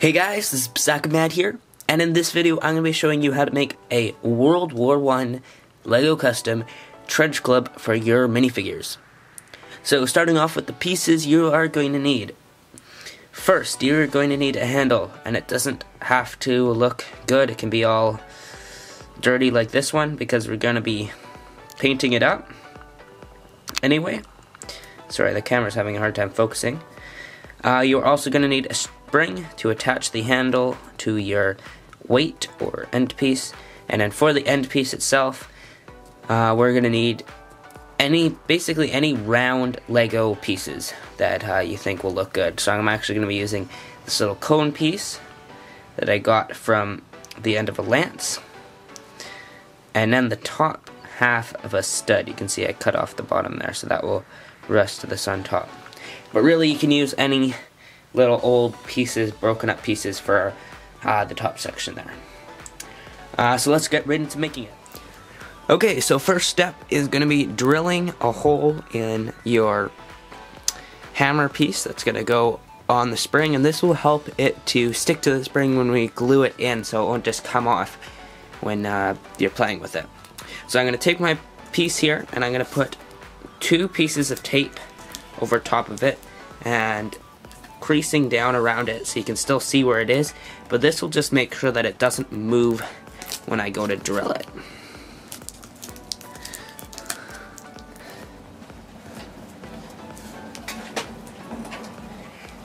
Hey guys, this is Mad here, and in this video I'm going to be showing you how to make a World War I Lego Custom Trench Club for your minifigures. So starting off with the pieces you are going to need. First, you're going to need a handle, and it doesn't have to look good. It can be all dirty like this one because we're going to be painting it up. Anyway, sorry, the camera's having a hard time focusing. You're also going to need a spring to attach the handle to your weight or end piece, and then for the end piece itself, we're going to need basically any round Lego pieces that you think will look good. So I'm actually going to be using this little cone piece that I got from the end of a lance, and then the top half of a stud. You can see I cut off the bottom there, so that will rest to this on top. But really, you can use any little old pieces, broken up pieces for the top section there. So let's get right into making it. Okay, so first step is going to be drilling a hole in your hammer piece that's going to go on the spring, and this will help it to stick to the spring when we glue it in, so it won't just come off when you're playing with it. So I'm going to take my piece here, and I'm going to put 2 pieces of tape over top of it and creasing down around it so you can still see where it is, but this will just make sure that it doesn't move when I go to drill it.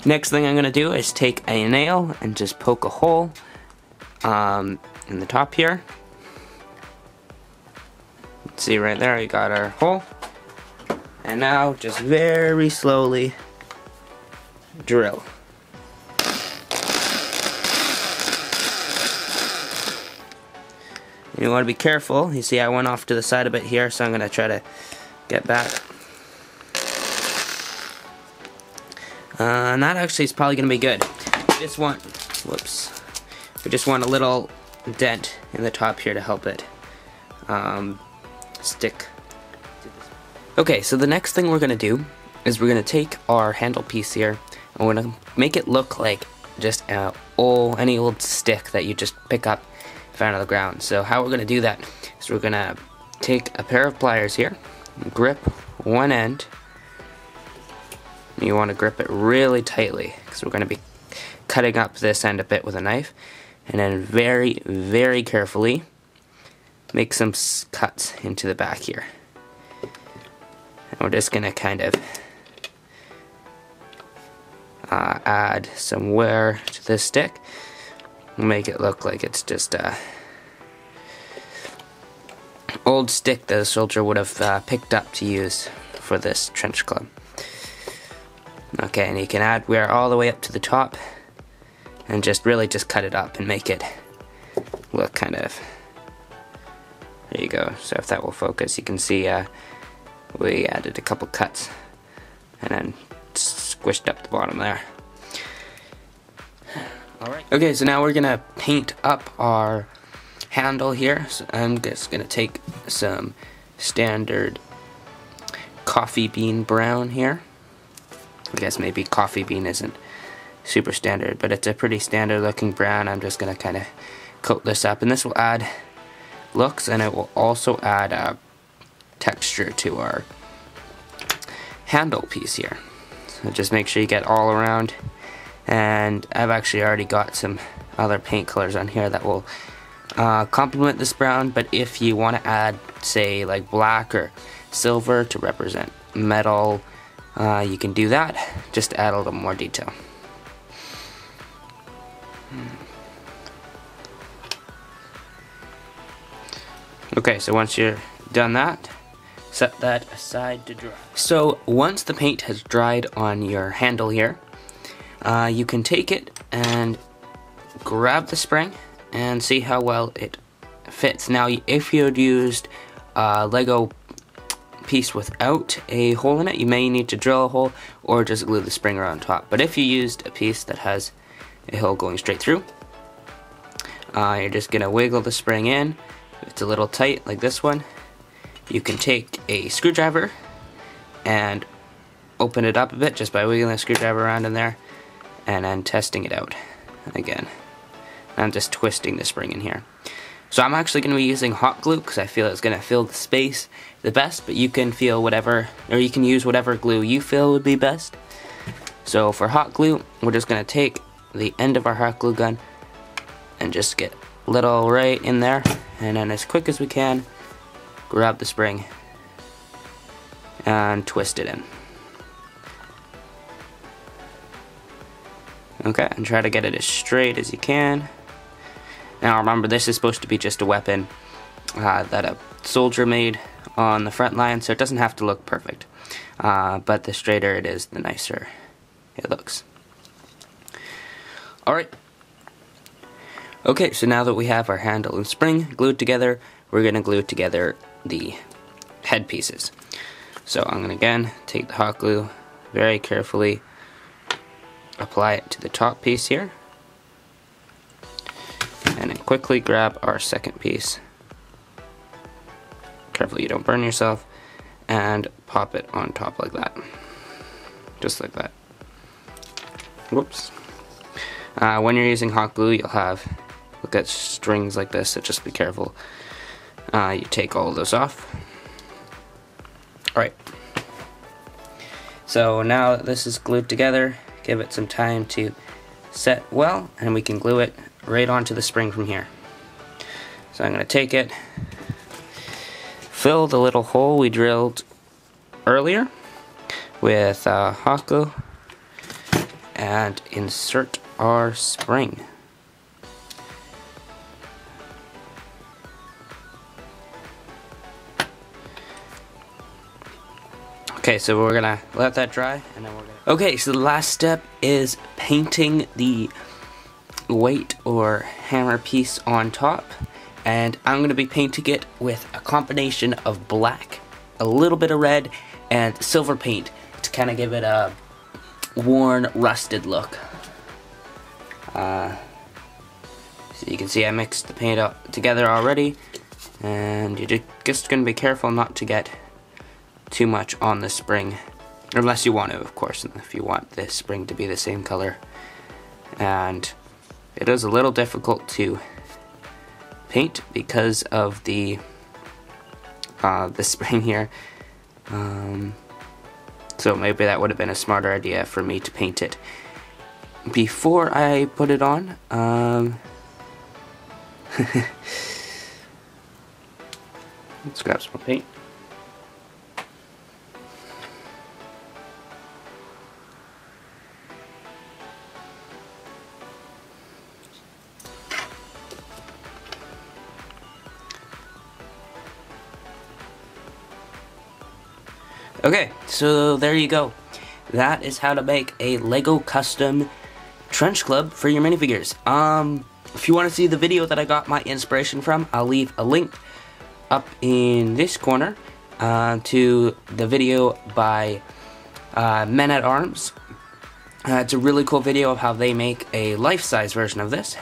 Next thing I'm going to do is take a nail and just poke a hole in the top here. See right there, we got our hole. And now just very slowly drill. You want to be careful. You see I went off to the side a bit here, so I'm going to try to get back. And that actually is probably going to be good. We just want, we just want a little dent in the top here to help it stick. Okay, so the next thing we're going to do is we're going to take our handle piece here, and we're going to make it look like just any old stick that you just pick up found on the ground. So how we're going to do that is we're going to take a pair of pliers here, grip one end. You want to grip it really tightly because we're going to be cutting up this end a bit with a knife, and then very, very carefully make some cuts into the back here. And we're just going to kind of add some wear to this stick, make it look like it's just a old stick that a soldier would have picked up to use for this trench club. Okay, and you can add wear all the way up to the top and just really just cut it up and make it look kind of, there you go. So if that will focus, you can see we added a couple cuts and then squished up the bottom there. Alright. Okay, so now we're gonna paint up our handle here. So I'm just gonna take some standard coffee bean brown here. I guess maybe coffee bean isn't super standard, but it's a pretty standard looking brown. I'm just gonna kind of coat this up, and this will add looks, and it will also add texture to our handle piece here. So just make sure you get all around, and I've actually already got some other paint colors on here that will complement this brown, but if you want to add, say, like black or silver to represent metal, you can do that, just to add a little more detail. Okay, so once you're done that, set that aside to dry. So once the paint has dried on your handle here, you can take it and grab the spring and see how well it fits. Now, if you had used Lego piece without a hole in it, you may need to drill a hole or just glue the spring around top. But if you used a piece that has a hole going straight through, you're just gonna wiggle the spring in. If it's a little tight like this one, you can take a screwdriver and open it up a bit just by wiggling the screwdriver around in there and then testing it out. again. I'm just twisting the spring in here. So I'm actually going to be using hot glue because I feel it's going to fill the space the best, but you can feel whatever, or you can use whatever glue you feel would be best. So for hot glue, we're just going to take the end of our hot glue gun and just get little right in there, and then as quick as we can, grab the spring and twist it in. Okay, and try to get it as straight as you can. Now remember, this is supposed to be just a weapon that a soldier made on the front line, so it doesn't have to look perfect. But the straighter it is, the nicer it looks. Alright. Okay, so now that we have our handle and spring glued together, we're going to glue together the head pieces. So I'm going to again take the hot glue, very carefully apply it to the top piece here, and then quickly grab our second piece. Careful you don't burn yourself, and pop it on top like that. Just like that. Whoops. When you're using hot glue, you'll look at strings like this, so just be careful. You take all of those off. Alright. So now that this is glued together, give it some time to set well, and we can glue it right onto the spring from here. So I'm going to take it, fill the little hole we drilled earlier with hot glue, and insert our spring. Okay, so we're gonna let that dry, and then we're gonna... Okay, so the last step is painting the weight or hammer piece on top, and I'm gonna be painting it with a combination of black, a little bit of red, and silver paint to kind of give it a worn, rusted look. So you can see I mixed the paint up together already, and you're just gonna be careful not to get too much on the spring, unless you want to, of course, if you want this spring to be the same color. And it is a little difficult to paint because of the spring here, so maybe that would have been a smarter idea for me to paint it before I put it on. Let's grab some more paint. Okay, so there you go. That is how to make a Lego custom trench club for your minifigures. If you want to see the video that I got my inspiration from, I'll leave a link up in this corner to the video by Men at Arms. It's a really cool video of how they make a life-size version of this.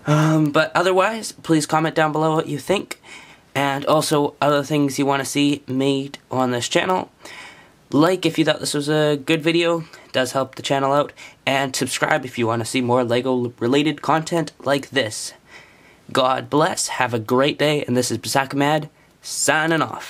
But otherwise, please comment down below what you think, and also other things you want to see made on this channel. Like if you thought this was a good video, it does help the channel out, and subscribe if you want to see more Lego related content like this. God bless, have a great day, and this is WWI signing off.